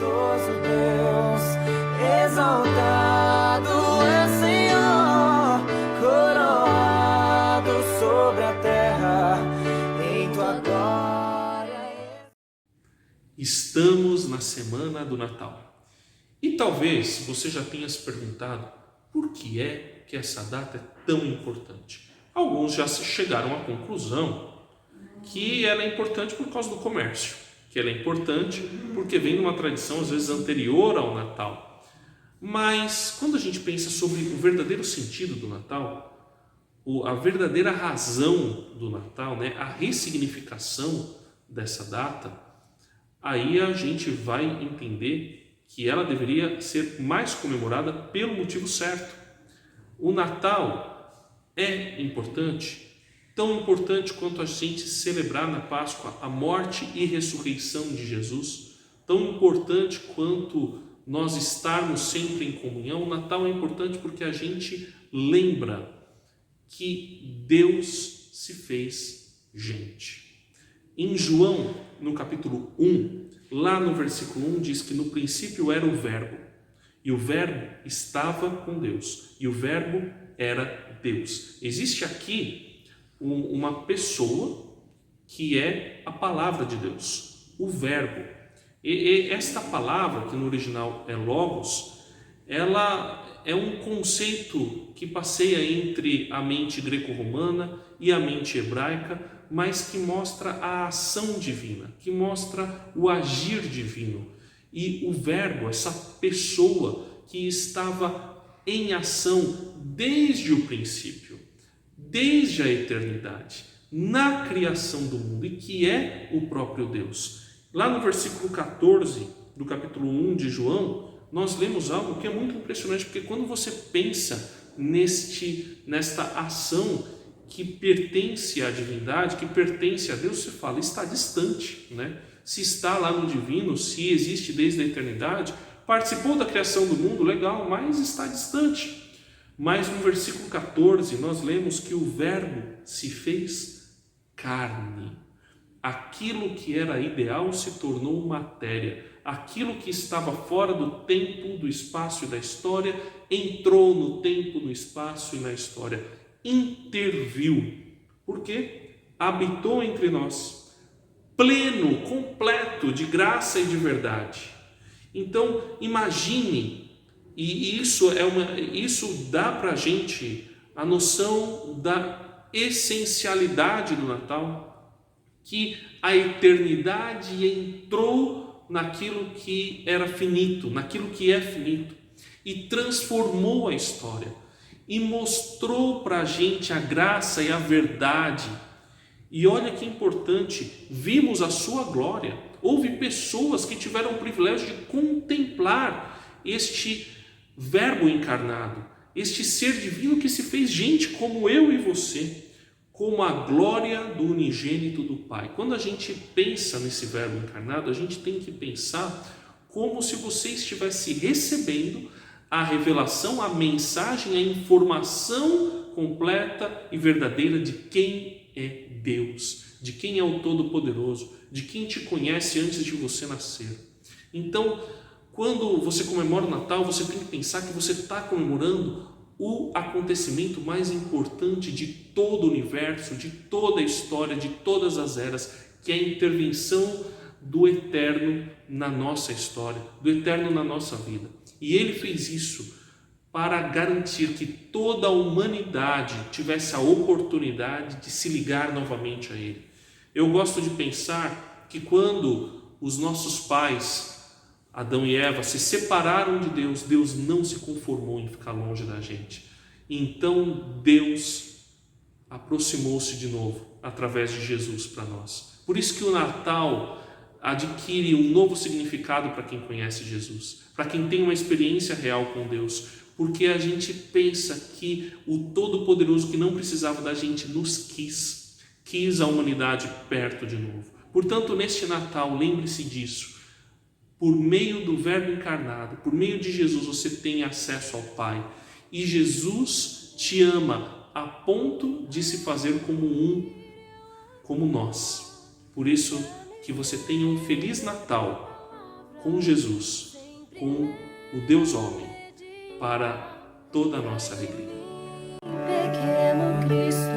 bondoso Deus, exaltado é o Senhor, coroado sobre a terra, em tua glória. Estamos na semana do Natal. E talvez você já tenha se perguntado por que é que essa data é tão importante. Alguns já chegaram à conclusão que ela é importante por causa do comércio, que ela é importante porque vem de uma tradição às vezes anterior ao Natal. Mas quando a gente pensa sobre o verdadeiro sentido do Natal, a verdadeira razão do Natal, né, a ressignificação dessa data, aí a gente vai entender que ela deveria ser mais comemorada pelo motivo certo. O Natal é importante, tão importante quanto a gente celebrar na Páscoa a morte e ressurreição de Jesus, tão importante quanto nós estarmos sempre em comunhão. O Natal é importante porque a gente lembra que Deus se fez gente. Em João, no capítulo 1, lá no versículo 1, diz que no princípio era o Verbo, e o Verbo estava com Deus, e o Verbo era Deus. Existe aqui uma pessoa que é a palavra de Deus, o Verbo. E esta palavra, que no original é Logos, ela é um conceito que passeia entre a mente greco-romana e a mente hebraica, mas que mostra a ação divina, que mostra o agir divino. E o Verbo, essa pessoa que estava em ação desde o princípio, desde a eternidade, na criação do mundo, e que é o próprio Deus. Lá no versículo 14 do capítulo 1 de João, nós lemos algo que é muito impressionante, porque quando você pensa nesta ação que pertence à divindade, que pertence a Deus, você fala, está distante, né? Se está lá no divino, se existe desde a eternidade, participou da criação do mundo, legal, mas está distante. Mas no versículo 14 nós lemos que o Verbo se fez carne. Aquilo que era ideal se tornou matéria. Aquilo que estava fora do tempo, do espaço e da história, entrou no tempo, no espaço e na história. Interviu. Por quê? Habitou entre nós, pleno, completo de graça e de verdade. Então, imagine, e isso dá para a gente a noção da essencialidade do Natal, que a eternidade entrou naquilo que era finito, naquilo que é finito, e transformou a história, e mostrou para a gente a graça e a verdade. E olha que importante, vimos a sua glória. Houve pessoas que tiveram o privilégio de contemplar este Verbo encarnado, este ser divino que se fez gente como eu e você, como a glória do unigênito do Pai. Quando a gente pensa nesse Verbo encarnado, a gente tem que pensar como se você estivesse recebendo a revelação, a mensagem, a informação completa e verdadeira de quem é Deus, de quem é o Todo-Poderoso, de quem te conhece antes de você nascer. Então, quando você comemora o Natal, você tem que pensar que você está comemorando o acontecimento mais importante de todo o universo, de toda a história, de todas as eras, que é a intervenção do Eterno na nossa história, do Eterno na nossa vida. E Ele fez isso para garantir que toda a humanidade tivesse a oportunidade de se ligar novamente a Ele. Eu gosto de pensar que quando os nossos pais, Adão e Eva, se separaram de Deus, Deus não se conformou em ficar longe da gente. Então Deus aproximou-se de novo através de Jesus para nós. Por isso que o Natal adquire um novo significado para quem conhece Jesus, para quem tem uma experiência real com Deus, porque a gente pensa que o Todo-Poderoso, que não precisava da gente, nos quis a humanidade perto de novo. Portanto, neste Natal, lembre-se disso. Por meio do Verbo encarnado, por meio de Jesus, você tem acesso ao Pai. E Jesus te ama a ponto de se fazer como nós. Por isso, que você tenha um Feliz Natal com Jesus, com o Deus homem, para toda a nossa alegria. Pequeno Cristo.